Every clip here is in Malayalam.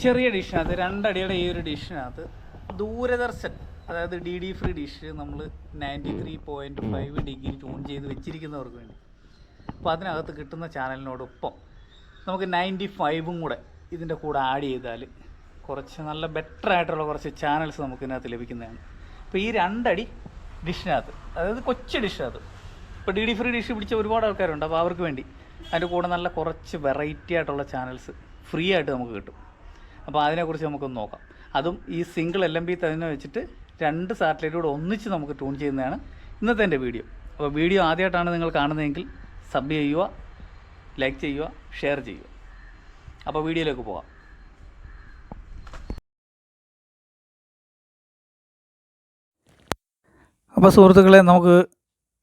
ചെറിയ ഡിഷിനകത്ത് 2 അടിയുടെ ഈ ഒരു ഡിഷിനകത്ത് ദൂരദർശൻ, അതായത് DD ഫ്രീ ഡിഷ് നമ്മൾ 93.5 ഡിഗ്രി ട്യൂൺ ചെയ്ത് വെച്ചിരിക്കുന്നവർക്ക് വേണ്ടി. അപ്പോൾ അതിനകത്ത് കിട്ടുന്ന ചാനലിനോടൊപ്പം നമുക്ക് 95ഉം കൂടെ ഇതിൻ്റെ കൂടെ ആഡ് ചെയ്താൽ കുറച്ച് നല്ല ബെറ്റർ ആയിട്ടുള്ള കുറച്ച് ചാനൽസ് നമുക്ക് ഇതിനകത്ത് ലഭിക്കുന്നതാണ്. അപ്പോൾ ഈ 2 അടി ഡിഷിനകത്ത്, അതായത് കൊച്ചു ഡിഷിനകത്ത്, ഇപ്പോൾ DD ഫ്രീ ഡിഷ് പിടിച്ച ഒരുപാട് ആൾക്കാരുണ്ട്. അപ്പോൾ അവർക്ക് വേണ്ടി അതിൻ്റെ കൂടെ നല്ല കുറച്ച് വെറൈറ്റി ആയിട്ടുള്ള ചാനൽസ് ഫ്രീ ആയിട്ട് നമുക്ക് കിട്ടും. അപ്പോൾ അതിനെക്കുറിച്ച് നമുക്കൊന്ന് നോക്കാം. അതും ഈ സിംഗിൾ LMB തന്നെ വെച്ചിട്ട് 2 സാറ്റലൈറ്റ് കൂടെ ഒന്നിച്ച് നമുക്ക് ട്യൂൺ ചെയ്യുന്നതാണ് ഇന്നത്തെ എൻ്റെ വീഡിയോ. അപ്പോൾ വീഡിയോ ആദ്യമായിട്ടാണ് നിങ്ങൾ കാണുന്നതെങ്കിൽ സബ് ചെയ്യുക, ലൈക്ക് ചെയ്യുക, ഷെയർ ചെയ്യുക. അപ്പോൾ വീഡിയോയിലേക്ക് പോകാം. അപ്പോൾ സുഹൃത്തുക്കളെ, നമുക്ക്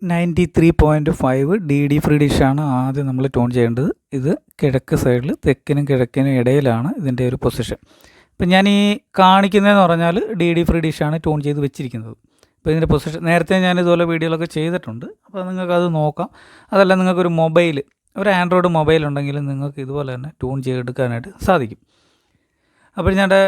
93.5 DD ഫ്രീ ഡിഷാണ് ആദ്യം നമ്മൾ ട്യൂൺ ചെയ്യേണ്ടത്. ഇത് കിഴക്ക് സൈഡിൽ, തെക്കിനും കിഴക്കിനും ഇടയിലാണ് ഇതിൻ്റെ ഒരു പൊസിഷൻ. ഇപ്പം ഞാൻ ഈ കാണിക്കുന്നതെന്ന് പറഞ്ഞാൽ DD ഫ്രീ ഡിഷാണ് ട്യൂൺ ചെയ്ത് വെച്ചിരിക്കുന്നത്. അപ്പോൾ ഇതിൻ്റെ പൊസിഷൻ നേരത്തെ ഞാൻ ഇതുപോലെ വീഡിയോകളൊക്കെ ചെയ്തിട്ടുണ്ട്. അപ്പോൾ നിങ്ങൾക്കത് നോക്കാം. അതല്ല, നിങ്ങൾക്കൊരു മൊബൈൽ, ഒരു ആൻഡ്രോയിഡ് മൊബൈൽ ഉണ്ടെങ്കിൽ നിങ്ങൾക്ക് ഇതുപോലെ തന്നെ ട്യൂൺ ചെയ്തെടുക്കാനായിട്ട് സാധിക്കും. അപ്പോൾ ഞങ്ങളുടെ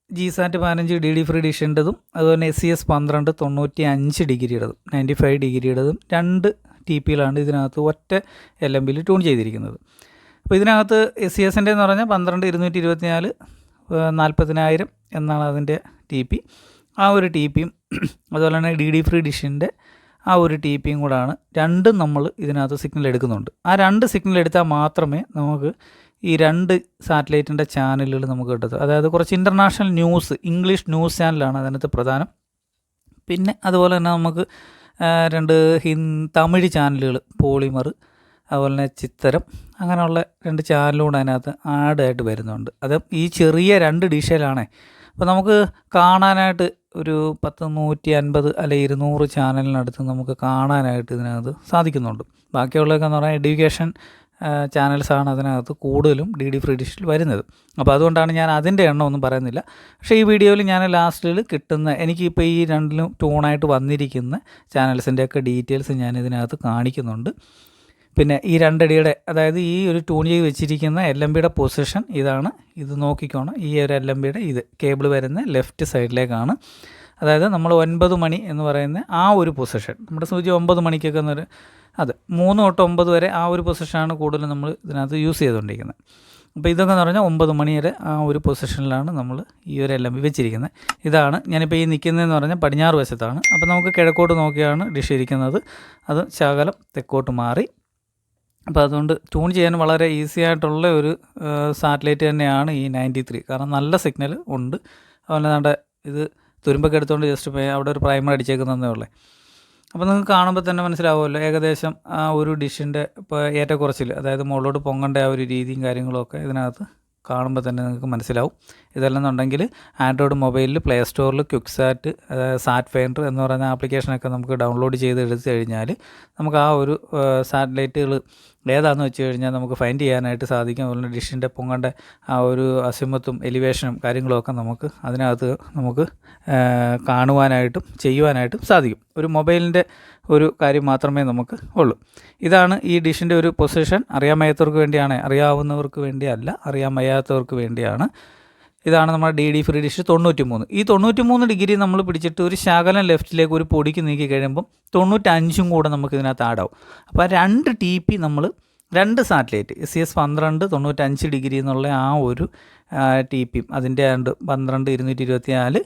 GSAT 15 DD ഫ്രീ ഡിഷിൻ്റെതും അതുപോലെ SES 12 95 ഡിഗ്രിയുടേതും 95 ഡിഗ്രിയുടേതും 2 TPയിലാണ് ഇതിനകത്ത് ഒറ്റ LMBയിൽ ട്യൂൺ ചെയ്തിരിക്കുന്നത്. അപ്പോൾ ഇതിനകത്ത് SESൻ്റെ എന്ന് പറഞ്ഞാൽ 12 224 40,000 എന്നാണ് അതിൻ്റെ TP. ആ ഒരു TPയും അതുപോലെ തന്നെ DD ഫ്രീ ഡിഷിൻ്റെ ആ ഒരു TPയും കൂടാണ്. രണ്ടും നമ്മൾ ഇതിനകത്ത് സിഗ്നൽ എടുക്കുന്നുണ്ട്. ആ 2 സിഗ്നൽ എടുത്താൽ മാത്രമേ നമുക്ക് ഈ 2 സാറ്റലൈറ്റിൻ്റെ ചാനലുകൾ നമുക്ക് കിട്ടത്തുള്ളൂ. അതായത് കുറച്ച് ഇൻ്റർനാഷണൽ ന്യൂസ്, ഇംഗ്ലീഷ് ന്യൂസ് ചാനലാണ് അതിനകത്ത് പ്രധാനം. പിന്നെ അതുപോലെ തന്നെ നമുക്ക് 2 തമിഴ് ചാനലുകൾ, പോളിമർ, അതുപോലെ തന്നെ ചിത്തരം, അങ്ങനെയുള്ള 2 ചാനലുകൂടെ അതിനകത്ത് ആഡായിട്ട് വരുന്നുണ്ട്. അത് ഈ ചെറിയ 2 ഡിഷിലാണേ. അപ്പോൾ നമുക്ക് കാണാനായിട്ട് ഒരു 150 അല്ലെങ്കിൽ 200 ചാനലിനടുത്ത് നമുക്ക് കാണാനായിട്ട് ഇതിനകത്ത് സാധിക്കുന്നുണ്ട്. ബാക്കിയുള്ളതൊക്കെ എന്ന് പറഞ്ഞാൽ എഡ്യൂക്കേഷൻ ചാനൽസാണ് അതിനകത്ത് കൂടുതലും DD ഫ്രീ ഡിഷിൽ വരുന്നത്. അപ്പോൾ അതുകൊണ്ടാണ് ഞാൻ അതിൻ്റെ എണ്ണം ഒന്നും പറയുന്നില്ല. പക്ഷേ ഈ വീഡിയോയിൽ ഞാൻ ലാസ്റ്റിൽ കിട്ടുന്ന, എനിക്കിപ്പോൾ ഈ 2ലും ട്യൂണായിട്ട് വന്നിരിക്കുന്ന ചാനൽസിൻ്റെയൊക്കെ ഡീറ്റെയിൽസ് ഞാൻ ഇതിനകത്ത് കാണിക്കുന്നുണ്ട്. പിന്നെ ഈ 2 അടിയുടെ, അതായത് ഈ ഒരു ട്യൂൺ ചെയ്ത് വെച്ചിരിക്കുന്ന LMBയുടെ പൊസിഷൻ ഇതാണ്. ഇത് നോക്കിക്കോണം. ഈ ഒരു LMBയുടെ ഇത് കേബിൾ വരുന്ന ലെഫ്റ്റ് സൈഡിലേക്കാണ്. അതായത് നമ്മൾ 9 മണി എന്ന് പറയുന്ന ആ ഒരു പൊസിഷൻ, നമ്മുടെ സൂചി 9 മണിക്കൊക്കെ എന്നൊരു, അത് 3 തൊട്ട് 9 വരെ ആ ഒരു പൊസിഷനാണ് കൂടുതലും നമ്മൾ ഇതിനകത്ത് യൂസ് ചെയ്തുകൊണ്ടിരിക്കുന്നത്. അപ്പോൾ ഇതൊക്കെ എന്ന് പറഞ്ഞാൽ 9 മണി വരെ ആ ഒരു പൊസിഷനിലാണ് നമ്മൾ ഈ ഒരു LMB വെച്ചിരിക്കുന്നത്. ഇതാണ് ഞാനിപ്പോൾ ഈ നിൽക്കുന്നതെന്ന് പറഞ്ഞാൽ പടിഞ്ഞാറ് വശത്താണ്. അപ്പോൾ നമുക്ക് കിഴക്കോട്ട് നോക്കിയാണ് ഡിഷ് ഇരിക്കുന്നത്. അത് ശകലം തെക്കോട്ട് മാറി. അപ്പോൾ അതുകൊണ്ട് ട്യൂൺ ചെയ്യാൻ വളരെ ഈസി ആയിട്ടുള്ള ഒരു സാറ്റലൈറ്റ് തന്നെയാണ് ഈ 93. കാരണം നല്ല സിഗ്നൽ ഉണ്ട്. അതുപോലെ നമ്മുടെ ഇത് തുരുമ്പൊക്കെ എടുത്തുകൊണ്ട് ജസ്റ്റ് അവിടെ ഒരു പ്രൈമർ അടിച്ചേക്കുന്നതേ ഉള്ളേ. അപ്പോൾ നിങ്ങൾക്ക് കാണുമ്പോൾ തന്നെ മനസ്സിലാവുമല്ലോ ഏകദേശം ആ ഒരു ഡിഷിൻ്റെ ഇപ്പോൾ ഏറ്റക്കുറച്ചിൽ, അതായത് മുകളിലോട്ട് പൊങ്ങേണ്ട ആ ഒരു രീതിയും കാര്യങ്ങളൊക്കെ ഇതിനകത്ത് കാണുമ്പോൾ തന്നെ നിങ്ങൾക്ക് മനസ്സിലാവും. ഇതല്ലെന്നുണ്ടെങ്കിൽ ആൻഡ്രോയിഡ് മൊബൈലിൽ പ്ലേ സ്റ്റോറിൽ ക്വിക്സാറ്റ്, സാറ്റ് ഫൈൻഡർ എന്ന് പറയുന്ന ആപ്ലിക്കേഷനൊക്കെ നമുക്ക് ഡൗൺലോഡ് ചെയ്ത് എടുത്തു കഴിഞ്ഞാൽ നമുക്ക് ആ ഒരു സാറ്റലൈറ്റുകൾ ഏതാണെന്ന് വെച്ച് കഴിഞ്ഞാൽ നമുക്ക് ഫൈൻഡ് ചെയ്യാനായിട്ട് സാധിക്കും. അതുപോലെ ഡിഷിൻ്റെ പൊങ്ങേണ്ട ആ ഒരു അസിമത്തും എലിവേഷനും കാര്യങ്ങളൊക്കെ നമുക്ക് അതിനകത്ത് നമുക്ക് കാണുവാനായിട്ടും ചെയ്യുവാനായിട്ടും സാധിക്കും. ഒരു മൊബൈലിൻ്റെ ഒരു കാര്യം മാത്രമേ നമുക്ക് ഉള്ളൂ. ഇതാണ് ഈ ഡിഷിൻ്റെ ഒരു പൊസിഷൻ. അറിയാൻ വയ്യാത്തവർക്ക് വേണ്ടിയാണ്, അറിയാവുന്നവർക്ക് വേണ്ടിയല്ല, അറിയാൻ വയ്യാത്തവർക്ക് വേണ്ടിയാണ്. ഇതാണ് നമ്മുടെ DD ഫ്രീ ഡിഷ് 93. ഈ 93 ഡിഗ്രി നമ്മൾ പിടിച്ചിട്ട് ഒരു ശകലം ലെഫ്റ്റിലേക്ക് ഒരു പൊടിക്ക് നീക്കി കഴിയുമ്പം 95ഉം കൂടെ നമുക്ക് ഇതിനകത്ത് ആഡാവും. അപ്പോൾ 2 TP നമ്മൾ 2 സാറ്റലൈറ്റ് SES 12 95 ഡിഗ്രി എന്നുള്ള ആ ഒരു TPയും അതിൻ്റെ 12 224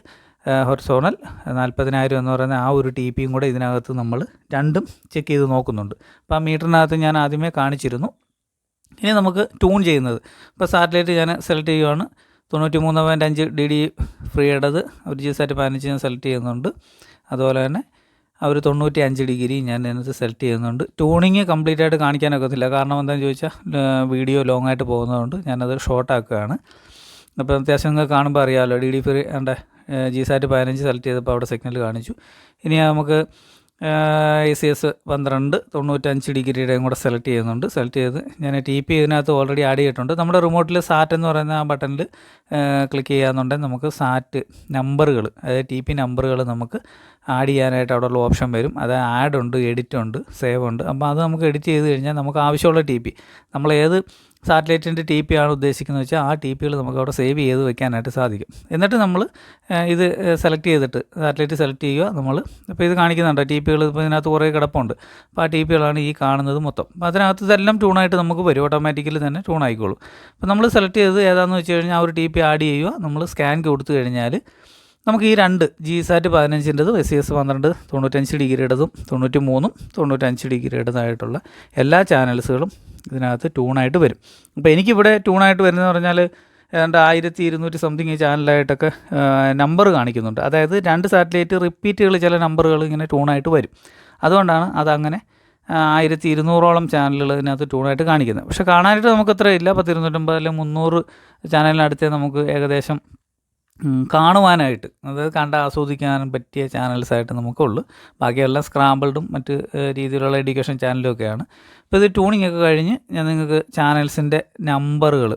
ഹൊറിസോണൽ 40,000 എന്ന് പറയുന്ന ആ ഒരു TPയും കൂടെ ഇതിനകത്ത് നമ്മൾ രണ്ടും ചെക്ക് ചെയ്ത് നോക്കുന്നുണ്ട്. അപ്പോൾ ആ മീറ്ററിനകത്ത് ഞാൻ ആദ്യമേ കാണിച്ചിരുന്നു. ഇനി നമുക്ക് ട്യൂൺ ചെയ്യുന്നത്, ഇപ്പോൾ സാറ്റലൈറ്റ് ഞാൻ സെലക്ട് ചെയ്യുകയാണ്. 93.5 DD ഫ്രീയുടേത് ഒരു GSAT 15 ഞാൻ സെലക്ട് ചെയ്യുന്നുണ്ട്. അതുപോലെ തന്നെ ആ ഒരു 95 ഡിഗ്രി ഞാൻ അതിനകത്ത് സെലക്ട് ചെയ്യുന്നുണ്ട്. ട്യൂണിങ് കംപ്ലീറ്റ് ആയിട്ട് കാണിക്കാനൊക്കത്തില്ല. കാരണം എന്താണെന്ന് ചോദിച്ചാൽ വീഡിയോ ലോങ് ആയിട്ട് പോകുന്നതുകൊണ്ട് ഞാനത് ഷോർട്ടാക്കുകയാണ്. അപ്പോൾ അത്യാവശ്യം നിങ്ങൾക്ക് കാണുമ്പോൾ അറിയാമല്ലോ, DD ഫ്രീ എൻ്റെ GSAT 15 സെലക്ട് ചെയ്തപ്പോൾ അവിടെ സിഗ്നൽ കാണിച്ചു. ഇനി നമുക്ക് SES 12 95 ഡിഗ്രിയുടെയും കൂടെ സെലക്ട് ചെയ്യുന്നുണ്ട്. സെലക്ട് ചെയ്ത് ഞാൻ TP ഇതിനകത്ത് ഓൾറെഡി ആഡ് ചെയ്തിട്ടുണ്ട്. നമ്മുടെ റിമോട്ടിൽ സാറ്റ് എന്ന് പറയുന്ന ആ ബട്ടണിൽ ക്ലിക്ക് ചെയ്യാന്നുണ്ടെങ്കിൽ നമുക്ക് സാറ്റ് നമ്പറുകൾ, അതായത് TP നമ്പറുകൾ നമുക്ക് ആഡ് ചെയ്യാനായിട്ട് അവിടെയുള്ള ഓപ്ഷൻ വരും. അത് ആഡ് ഉണ്ട്, എഡിറ്റ് ഉണ്ട്, സേവ് ഉണ്ട്. അപ്പോൾ അത് നമുക്ക് എഡിറ്റ് ചെയ്ത് കഴിഞ്ഞാൽ നമുക്ക് ആവശ്യമുള്ള TP, നമ്മൾ ഏത് സാറ്റലൈറ്റിൻ്റെ ടി പി ആണ് ഉദ്ദേശിക്കുന്നത് വെച്ചാൽ ആ ടി പികൾ നമുക്ക് അവിടെ സേവ് ചെയ്ത് വെക്കാനായിട്ട് സാധിക്കും. എന്നിട്ട് നമ്മൾ ഇത് സെലക്ട് ചെയ്തിട്ട് സാറ്റലൈറ്റ് സെലക്ട് ചെയ്യുക. നമ്മൾ ഇപ്പോൾ ഇത് കാണിക്കുന്നുണ്ട് ടി പികൾ, ഇപ്പോൾ ഇതിനകത്ത് കുറേ കിടപ്പുണ്ട്. അപ്പോൾ ആ ടി പികളാണ് ഈ കാണുന്നത് മൊത്തം. അപ്പോൾ അതിനകത്ത് ഇതെല്ലാം ട്യൂണായിട്ട് നമുക്ക് വരും, ഓട്ടോമാറ്റിക്കലി തന്നെ ട്യൂൺ ആയിക്കോളും. അപ്പോൾ നമ്മൾ സെലക്ട് ചെയ്തത് ഏതാണെന്ന് വെച്ച് കഴിഞ്ഞാൽ ആ ഒരു ടി പി ആഡ് ചെയ്യുക. നമ്മൾ സ്കാൻ കൊടുത്തു കഴിഞ്ഞാൽ നമുക്ക് ഈ രണ്ട് GSAT 15-ൻ്റെതും SES 12 95 ഡിഗ്രിയുടേതും 93 95 ഡിഗ്രിയുടേതായിട്ടുള്ള എല്ലാ ചാനൽസുകളും ഇതിനകത്ത് ട്യൂണായിട്ട് വരും. അപ്പോൾ എനിക്കിവിടെ ട്യൂണായിട്ട് വരുന്നതെന്ന് പറഞ്ഞാൽ ഏതാണ്ട് 1200 സംതിങ് ഈ ചാനലായിട്ടൊക്കെ നമ്പർ കാണിക്കുന്നുണ്ട്. അതായത് 2 സാറ്റലൈറ്റ് റിപ്പീറ്റുകൾ ചില നമ്പറുകൾ ഇങ്ങനെ ട്യൂണായിട്ട് വരും. അതുകൊണ്ടാണ് അതങ്ങനെ 1200ഓളം ചാനലുകൾ ഇതിനകത്ത് ട്യൂണായിട്ട് കാണിക്കുന്നത്. പക്ഷേ കാണാനായിട്ട് നമുക്ക് അത്ര ഇല്ല, 250 അല്ലെങ്കിൽ 300 ചാനലിനടുത്തേ നമുക്ക് ഏകദേശം കാണുവാനായിട്ട്, അതായത് കണ്ട് ആസ്വദിക്കാനും പറ്റിയ ചാനൽസായിട്ട് നമുക്കുള്ളൂ. ബാക്കിയെല്ലാം സ്ക്രാമ്പിൾഡും മറ്റ് രീതിയിലുള്ള എഡ്യൂക്കേഷൻ ചാനലും ഒക്കെയാണ്. ഇപ്പോൾ ഇത് ട്യൂണിംഗ് ഒക്കെ കഴിഞ്ഞ് ഞാൻ നിങ്ങൾക്ക് ചാനൽസിൻ്റെ നമ്പറുകൾ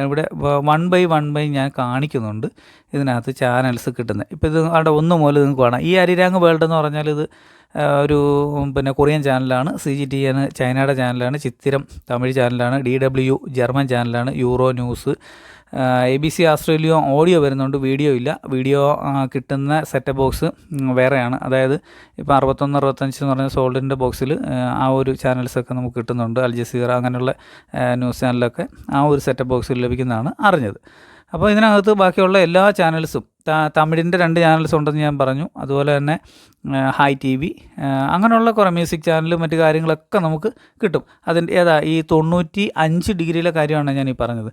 ഇവിടെ 1 by 1 ഞാൻ കാണിക്കുന്നുണ്ട് ഇതിനകത്ത് ചാനൽസ് കിട്ടുന്നത്. ഇപ്പോൾ ഇത് അവിടെ 1 മുതൽ നിങ്ങൾക്ക് കാണാം. ഈ അരിരാങ് വേൾഡ് എന്ന് പറഞ്ഞാൽ ഇത് ഒരു കൊറിയൻ ചാനലാണ്, CGTN ചൈനയുടെ ചാനലാണ്, ചിത്തിരം തമിഴ് ചാനലാണ്, DW ജർമ്മൻ ചാനലാണ്, euro news, ABC Australia audio വരുന്നുണ്ട്, വീഡിയോ ഇല്ല. വീഡിയോ കിട്ടുന്ന സെറ്റപ്പ് ബോക്സ് വേറെയാണ്. അതായത് ഇപ്പോൾ 61-65 എന്ന് പറഞ്ഞ സോൾഡിൻ്റെ ബോക്സിൽ ആ ഒരു ചാനൽസൊക്കെ നമുക്ക് കിട്ടുന്നുണ്ട്. അൽ ജസീറ അങ്ങനെയുള്ള ന്യൂസ് ചാനലൊക്കെ ആ ഒരു സെറ്റപ്പ് ബോക്സിൽ ലഭിക്കുന്നതാണ് അറിഞ്ഞത്. അപ്പോൾ ഇതിനകത്ത് ബാക്കിയുള്ള എല്ലാ ചാനൽസും തമിഴിൻ്റെ 2 ചാനൽസ് ഉണ്ടെന്ന് ഞാൻ പറഞ്ഞു. അതുപോലെ തന്നെ ഹൈ TV അങ്ങനെയുള്ള കുറേ മ്യൂസിക് ചാനലും മറ്റു കാര്യങ്ങളൊക്കെ നമുക്ക് കിട്ടും. അതിൻ്റെ ഈ 95 ഡിഗ്രിയിലെ കാര്യമാണ് ഞാൻ ഈ പറഞ്ഞത്.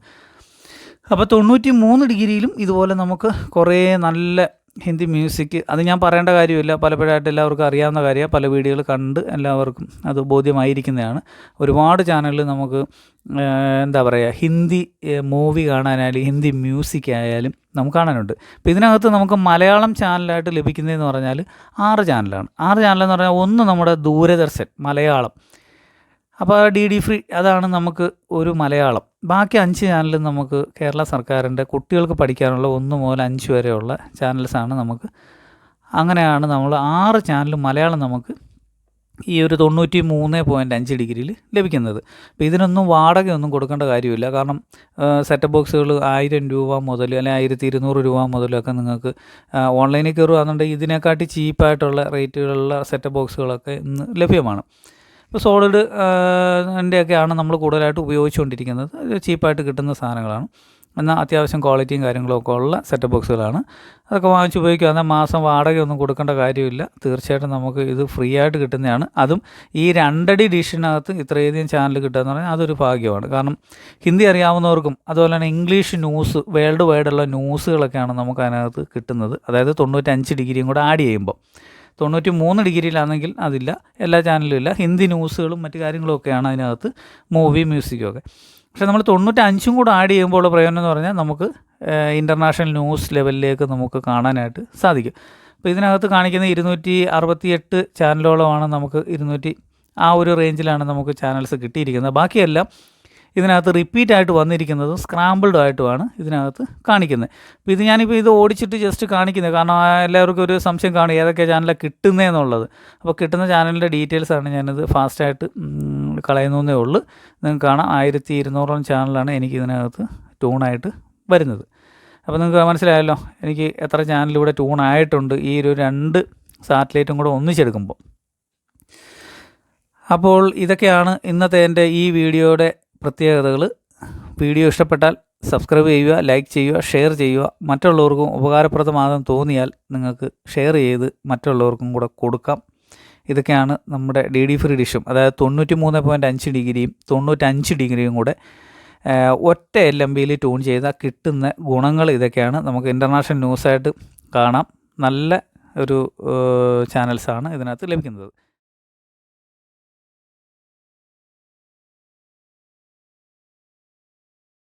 അപ്പോൾ 93 ഡിഗ്രിയിലും ഇതുപോലെ നമുക്ക് കുറേ നല്ല ഹിന്ദി മ്യൂസിക്, അത് ഞാൻ പറയേണ്ട കാര്യമില്ല, പലപ്പോഴായിട്ട് എല്ലാവർക്കും അറിയാവുന്ന കാര്യമാണ്. പല വീഡിയോകൾ കണ്ട് എല്ലാവർക്കും അത് ബോധ്യമായിരിക്കുന്നതാണ്. ഒരുപാട് ചാനലിൽ നമുക്ക് എന്താ പറയുക, ഹിന്ദി മൂവി കാണാനായാലും ഹിന്ദി മ്യൂസിക് ആയാലും നമുക്ക് കാണാനുണ്ട്. അപ്പോൾ ഇതിനകത്ത് നമുക്ക് മലയാളം ചാനലായിട്ട് ലഭിക്കുന്നതെന്ന് പറഞ്ഞാൽ 6 ചാനലാണ്. 6 ചാനലെന്ന് പറഞ്ഞാൽ ഒന്ന് നമ്മുടെ ദൂരദർശൻ മലയാളം, അപ്പോൾ DD ഫ്രീ അതാണ് നമുക്ക് ഒരു മലയാളം. ബാക്കി 5 ചാനലും നമുക്ക് കേരള സർക്കാരിൻ്റെ കുട്ടികൾക്ക് പഠിക്കാനുള്ള 1 മുതൽ 5 വരെയുള്ള ചാനൽസാണ് നമുക്ക്. അങ്ങനെയാണ് നമ്മൾ 6 ചാനലും മലയാളം നമുക്ക് ഈ ഒരു 93.5 ഡിഗ്രിയിൽ ലഭിക്കുന്നത്. അപ്പോൾ ഇതിനൊന്നും വാടകയൊന്നും കൊടുക്കേണ്ട കാര്യമില്ല. കാരണം സെറ്റപ്പ് ബോക്സുകൾ 1000 രൂപ മുതൽ അല്ലെങ്കിൽ 1200 രൂപ മുതലൊക്കെ നിങ്ങൾക്ക് ഓൺലൈനിൽ കയറുകയാണെന്നുണ്ടെങ്കിൽ ഇതിനെക്കാട്ടി ചീപ്പായിട്ടുള്ള റേറ്റുകളുള്ള സെറ്റപ്പ് ബോക്സുകളൊക്കെ ഇന്ന് ലഭ്യമാണ്. ഇപ്പോൾ സോളിഡ് ൻ്റെയൊക്കെയാണ് നമ്മൾ കൂടുതലായിട്ട് ഉപയോഗിച്ചുകൊണ്ടിരിക്കുന്നത്. ചീപ്പായിട്ട് കിട്ടുന്ന സാധനങ്ങളാണ്, എന്നാൽ അത്യാവശ്യം ക്വാളിറ്റിയും കാര്യങ്ങളൊക്കെ ഉള്ള സെറ്റപ്പ് ബോക്സുകളാണ്. അതൊക്കെ വാങ്ങിച്ച് ഉപയോഗിക്കുക. എന്നാൽ മാസം വാടകയൊന്നും കൊടുക്കേണ്ട കാര്യമില്ല. തീർച്ചയായിട്ടും നമുക്ക് ഇത് ഫ്രീ ആയിട്ട് കിട്ടുന്നതാണ്. അതും ഈ 2 ഡിഷിനകത്ത് ഇത്രയധികം ചാനൽ കിട്ടുക എന്ന് പറഞ്ഞാൽ അതൊരു ഭാഗ്യമാണ്. കാരണം ഹിന്ദി അറിയാവുന്നവർക്കും അതുപോലെ തന്നെ ഇംഗ്ലീഷ് ന്യൂസ്, വേൾഡ് വൈഡുള്ള ന്യൂസുകളൊക്കെയാണ് നമുക്ക് അതിനകത്ത് കിട്ടുന്നത്. അതായത് 95 ഡിഗ്രിയും കൂടെ ആഡ് ചെയ്യുമ്പോൾ. 93 ഡിഗ്രിയിലാണെങ്കിൽ അതില്ല, എല്ലാ ചാനലും ഇല്ല. ഹിന്ദി ന്യൂസുകളും മറ്റു കാര്യങ്ങളൊക്കെയാണ് അതിനകത്ത്, മൂവി മ്യൂസിക്കൊക്കെ. പക്ഷേ നമ്മൾ 95 കൂടെ ആഡ് ചെയ്യുമ്പോൾ ഉള്ള പ്രയോജനം എന്ന് പറഞ്ഞാൽ നമുക്ക് ഇൻ്റർനാഷണൽ ന്യൂസ് ലെവലിലേക്ക് നമുക്ക് കാണാനായിട്ട് സാധിക്കും. അപ്പോൾ ഇതിനകത്ത് കാണിക്കുന്ന 268 ചാനലോളമാണ് നമുക്ക്, 200 ആ ഒരു റേഞ്ചിലാണ് നമുക്ക് ചാനൽസ് കിട്ടിയിരിക്കുന്നത്. ബാക്കിയെല്ലാം ഇതിനകത്ത് റിപ്പീറ്റായിട്ട് വന്നിരിക്കുന്നതും സ്ക്രാമ്പിൾഡും ആയിട്ടുമാണ് ഇതിനകത്ത് കാണിക്കുന്നത്. അപ്പോൾ ഇത് ഞാനിപ്പോൾ ഇത് ഓടിച്ചിട്ട് ജസ്റ്റ് കാണിക്കുന്നത്, കാരണം എല്ലാവർക്കും ഒരു സംശയം കാണും ഏതൊക്കെ ചാനലാണ് കിട്ടുന്നതെന്നുള്ളത്. അപ്പോൾ കിട്ടുന്ന ചാനലിൻ്റെ ഡീറ്റെയിൽസാണ് ഞാനിത് ഫാസ്റ്റായിട്ട് കളയുന്നതേ ഉള്ളൂ. നിങ്ങൾക്ക് കാണാം 1200ഓളം ചാനലാണ് എനിക്ക് ഇതിനകത്ത് ട്യൂണായിട്ട് വരുന്നത്. അപ്പോൾ നിങ്ങൾക്ക് മനസ്സിലായല്ലോ എനിക്ക് എത്ര ചാനലിവിടെ ട്യൂൺ ആയിട്ടുണ്ട് ഈ ഒരു 2 സാറ്റലൈറ്റും കൂടെ ഒന്നിച്ചെടുക്കുമ്പോൾ. അപ്പോൾ ഇതൊക്കെയാണ് ഇന്നത്തെ എൻ്റെ ഈ വീഡിയോയുടെ പ്രത്യേകതകൾ. വീഡിയോ ഇഷ്ടപ്പെട്ടാൽ സബ്സ്ക്രൈബ് ചെയ്യുക, ലൈക്ക് ചെയ്യുക, ഷെയർ ചെയ്യുക. മറ്റുള്ളവർക്കും ഉപകാരപ്രദമാകാൻ തോന്നിയാൽ നിങ്ങൾക്ക് ഷെയർ ചെയ്ത് മറ്റുള്ളവർക്കും കൂടെ കൊടുക്കാം. ഇതൊക്കെയാണ് നമ്മുടെ DD ഫ്രീ ഡിഷും, അതായത് 93.5 ഡിഗ്രിയും 95 ഡിഗ്രിയും കൂടെ ഒറ്റ LMBയിൽ ട്യൂൺ ചെയ്താൽ കിട്ടുന്ന ഗുണങ്ങൾ ഇതൊക്കെയാണ്. നമുക്ക് ഇൻ്റർനാഷണൽ ന്യൂസായിട്ട് കാണാം. നല്ല ഒരു ചാനൽസാണ് ഇതിനകത്ത് ലഭിക്കുന്നത്.